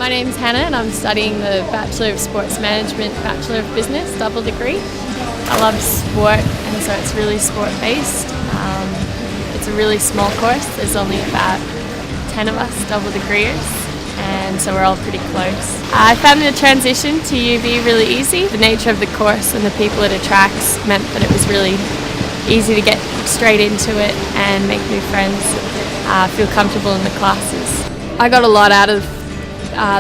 My name's Hannah and I'm studying the Bachelor of Sports Management, Bachelor of Business double degree. I love sport and so it's really sport based. It's a really small course, there's only about 10 of us double degreers and so we're all pretty close. I found the transition to UB really easy. The nature of the course and the people it attracts meant that it was really easy to get straight into it and make new friends, feel comfortable in the classes. I got a lot out of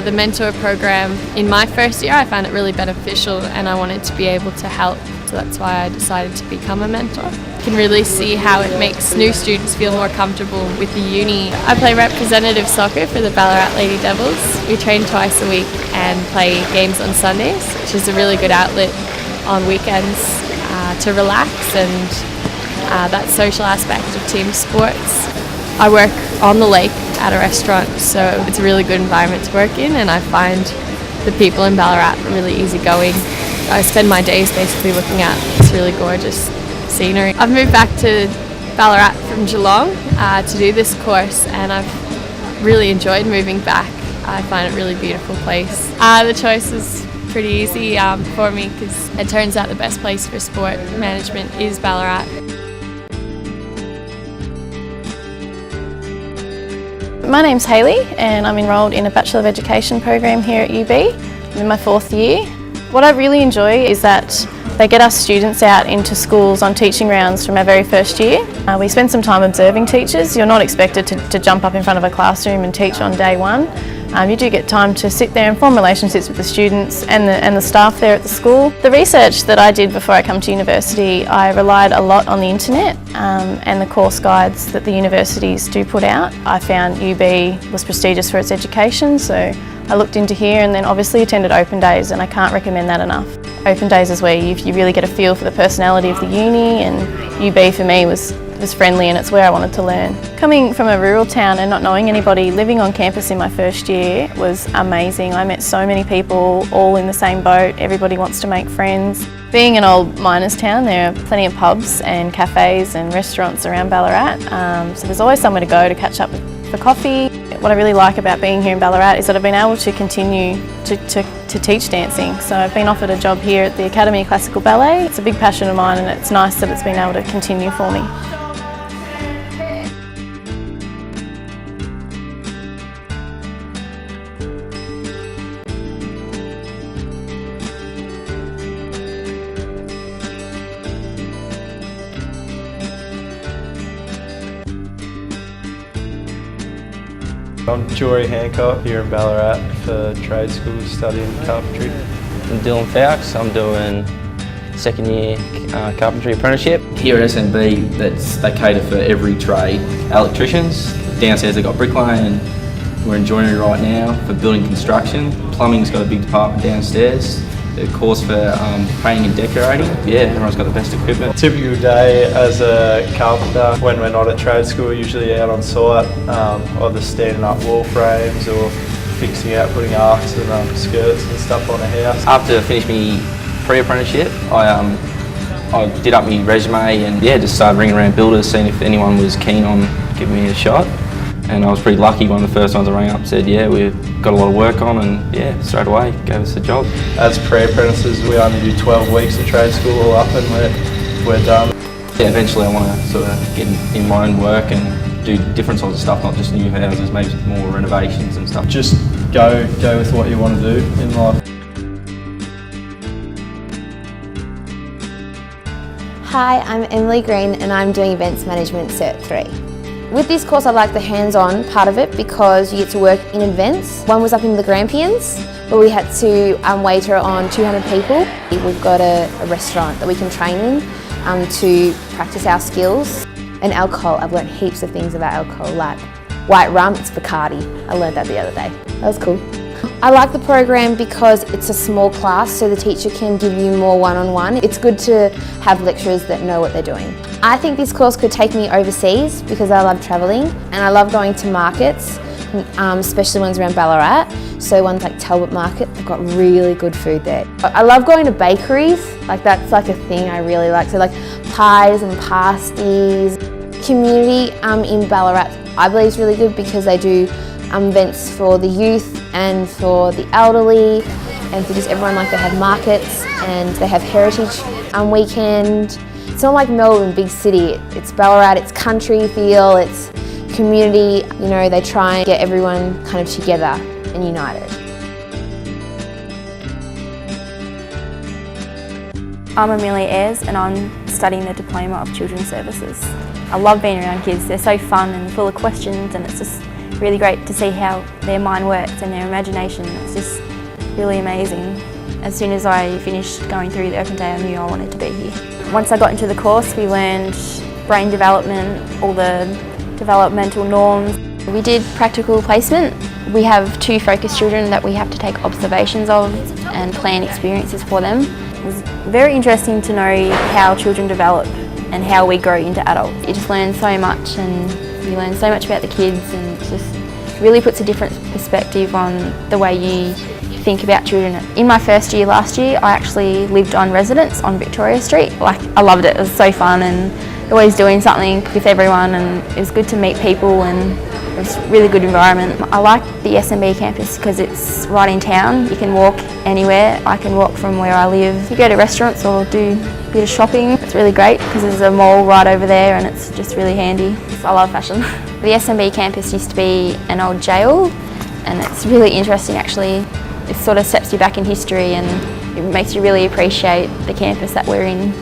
the mentor program in my first year. I found it really beneficial and I wanted to be able to help, so that's why I decided to become a mentor. You can really see how it makes new students feel more comfortable with the uni. I play representative soccer for the Ballarat Lady Devils. We train twice a week and play games on Sundays, which is a really good outlet on weekends to relax and that social aspect of team sports. I work on the lake at a restaurant, so it's a really good environment to work in and I find the people in Ballarat really easygoing. I spend my days basically looking at this really gorgeous scenery. I've moved back to Ballarat from Geelong to do this course and I've really enjoyed moving back. I find it a really beautiful place. The choice is pretty easy for me because it turns out the best place for sport management is Ballarat. My name's Hayley and I'm enrolled in a Bachelor of Education program here at UB. I'm in my 4th year. What I really enjoy is that they get us students out into schools on teaching rounds from our very first year. We spend some time observing teachers. You're not expected to jump up in front of a classroom and teach on day one. You do get time to sit there and form relationships with the students and the staff there at the school. The research that I did before I come to university, I relied a lot on the internet and the course guides that the universities do put out. I found UB was prestigious for its education, so I looked into here and then obviously attended open days, and I can't recommend that enough. Open days is where you really get a feel for the personality of the uni, and UB for me was friendly and it's where I wanted to learn. Coming from a rural town and not knowing anybody, living on campus in my first year was amazing. I met so many people all in the same boat, everybody wants to make friends. Being an old miners town, there are plenty of pubs and cafes and restaurants around Ballarat, so there's always somewhere to go to catch up for coffee. What I really like about being here in Ballarat is that I've been able to continue to teach dancing. So I've been offered a job here at the Academy of Classical Ballet. It's a big passion of mine and it's nice that it's been able to continue for me. I'm Jory Hancock here in Ballarat for trade school studying carpentry. I'm Dylan Fowkes, I'm doing 2nd year carpentry apprenticeship. Here at SMB, they cater for every trade. Electricians, downstairs they've got bricklaying and we're enjoying it right now for building construction. Plumbing's got a big department downstairs. The course for painting and decorating. Yeah, everyone's got the best equipment. Typical day as a carpenter, when we're not at trade school, usually out on site, either standing up wall frames or fixing out, putting arcs and skirts and stuff on a house. After finishing my pre-apprenticeship, I did up my resume and just started ringing around builders, seeing if anyone was keen on giving me a shot. And I was pretty lucky, one of the first ones I rang up said, yeah, we've got a lot of work on, and straight away gave us a job. As pre-apprentices, we only do 12 weeks of trade school all up and we're done. Yeah, eventually I want to sort of get in my own work and do different sorts of stuff, not just new houses, maybe more renovations and stuff. Just go with what you want to do in life. Hi, I'm Emily Green and I'm doing Events Management Cert 3. With this course I like the hands-on part of it because you get to work in events. One was up in the Grampians where we had to waiter on 200 people. We've got a restaurant that we can train in to practice our skills. And alcohol, I've learned heaps of things about alcohol, like white rum, it's Bacardi. I learned that the other day. That was cool. I like the program because it's a small class so the teacher can give you more one-on-one. It's good to have lecturers that know what they're doing. I think this course could take me overseas because I love travelling and I love going to markets, especially ones around Ballarat. So ones like Talbot Market, they've got really good food there. I love going to bakeries, like that's like a thing I really like. So like pies and pasties. Community in Ballarat I believe is really good because they do events for the youth and for the elderly and for just everyone. Like they have markets and they have heritage weekend. It's not like Melbourne, big city. It's Ballarat, it's country feel, it's community. You know, they try and get everyone kind of together and united. I'm Amelia Ayres and I'm studying the Diploma of Children's Services. I love being around kids. They're so fun and full of questions, and it's just really great to see how their mind works and their imagination. It's just really amazing. As soon as I finished going through the open day, I knew I wanted to be here. Once I got into the course, we learned brain development, all the developmental norms. We did practical placement. We have 2 focus children that we have to take observations of and plan experiences for them. It was very interesting to know how children develop and how we grow into adults. You just learn so much, and you learn so much about the kids, and it just really puts a different perspective on the way you think about children. In my first year last year, I actually lived on residence on Victoria Street. I loved it. It was so fun and always doing something with everyone, and it was good to meet people, and it was a really good environment. I like the SMB campus because it's right in town. You can walk anywhere. I can walk from where I live. You go to restaurants or do a bit of shopping. It's really great because there's a mall right over there, and it's just really handy. I love fashion. The SMB campus used to be an old jail, and it's really interesting actually. It sort of steps you back in history, and it makes you really appreciate the campus that we're in.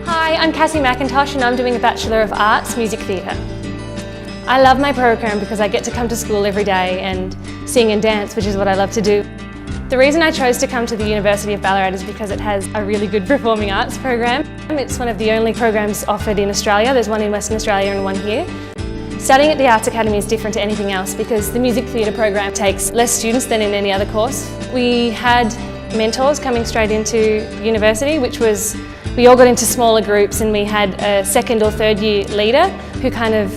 Hi, I'm Cassie McIntosh and I'm doing a Bachelor of Arts Music Theatre. I love my program because I get to come to school every day and sing and dance, which is what I love to do. The reason I chose to come to the University of Ballarat is because it has a really good performing arts program. It's one of the only programs offered in Australia. There's one in Western Australia and one here. Studying at the Arts Academy is different to anything else because the music theatre program takes less students than in any other course. We had mentors coming straight into university, which was we all got into smaller groups, and we had a 2nd or 3rd year leader who kind of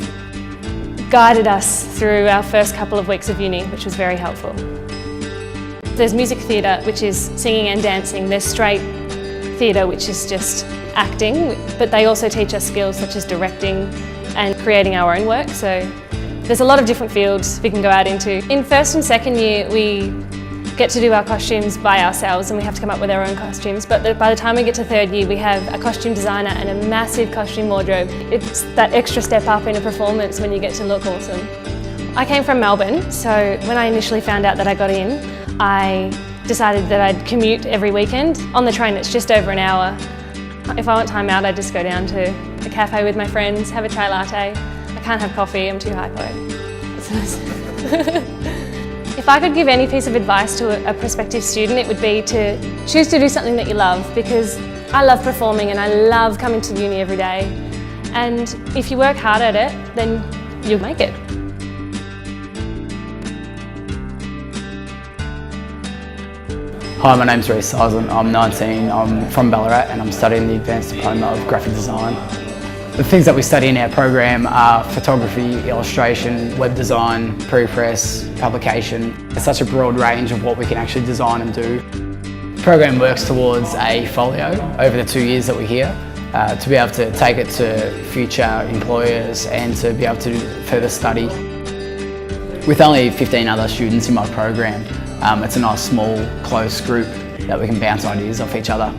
guided us through our first couple of weeks of uni, which was very helpful. There's music theatre, which is singing and dancing. There's straight theatre, which is just acting, but they also teach us skills such as directing and creating our own work. So there's a lot of different fields we can go out into. In 1st and 2nd year, we get to do our costumes by ourselves, and we have to come up with our own costumes, but by the time we get to 3rd year we have a costume designer and a massive costume wardrobe. It's that extra step up in a performance when you get to look awesome. I came from Melbourne, so when I initially found out that I got in, I decided that I'd commute every weekend. On the train it's just over an hour. If I want time out, I'd just go down to a cafe with my friends, have a chai latte. I can't have coffee, I'm too hypo. If I could give any piece of advice to a prospective student, it would be to choose to do something that you love, because I love performing and I love coming to uni every day. And if you work hard at it, then you'll make it. Hi, my name's Reece Sizen. I'm 19, I'm from Ballarat and I'm studying the Advanced Diploma of Graphic Design. The things that we study in our program are photography, illustration, web design, pre-press, publication. It's such a broad range of what we can actually design and do. The program works towards a folio over the 2 years that we're here to be able to take it to future employers and to be able to further study. With only 15 other students in my program, it's a nice small, close group that we can bounce ideas off each other.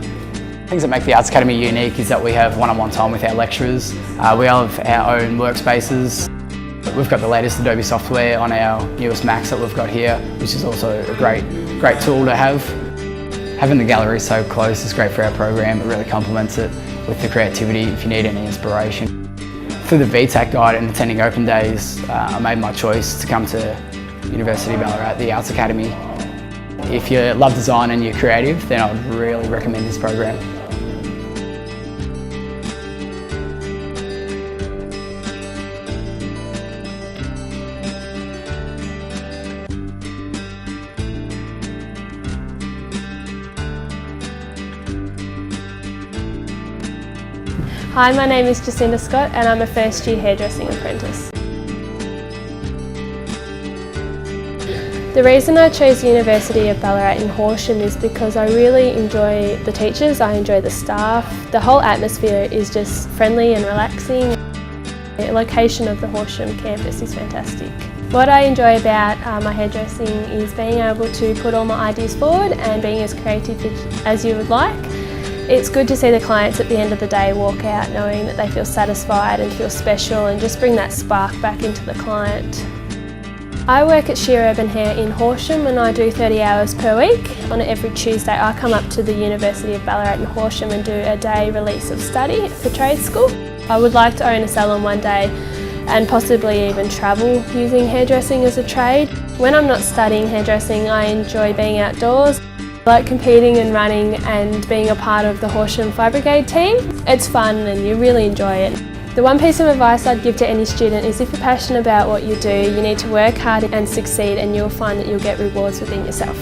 Things that make the Arts Academy unique is that we have one-on-one time with our lecturers. We have our own workspaces. We've got the latest Adobe software on our newest Macs that we've got here, which is also a great tool to have. Having the gallery so close is great for our program. It really complements it with the creativity if you need any inspiration. Through the VTAC guide and attending open days, I made my choice to come to University of Ballarat, the Arts Academy. If you love design and you're creative, then I would really recommend this program. Hi, my name is Jacinda Scott and I'm a first year hairdressing apprentice. The reason I chose the University of Ballarat in Horsham is because I really enjoy the teachers, I enjoy the staff. The whole atmosphere is just friendly and relaxing. The location of the Horsham campus is fantastic. What I enjoy about my hairdressing is being able to put all my ideas forward and being as creative as you would like. It's good to see the clients at the end of the day walk out knowing that they feel satisfied and feel special and just bring that spark back into the client. I work at Sheer Urban Hair in Horsham and I do 30 hours per week. On every Tuesday I come up to the University of Ballarat in Horsham and do a day release of study for trade school. I would like to own a salon one day and possibly even travel using hairdressing as a trade. When I'm not studying hairdressing, I enjoy being outdoors. I like competing and running and being a part of the Horsham Fire Brigade team. It's fun and you really enjoy it. The one piece of advice I'd give to any student is if you're passionate about what you do, you need to work hard and succeed and you'll find that you'll get rewards within yourself.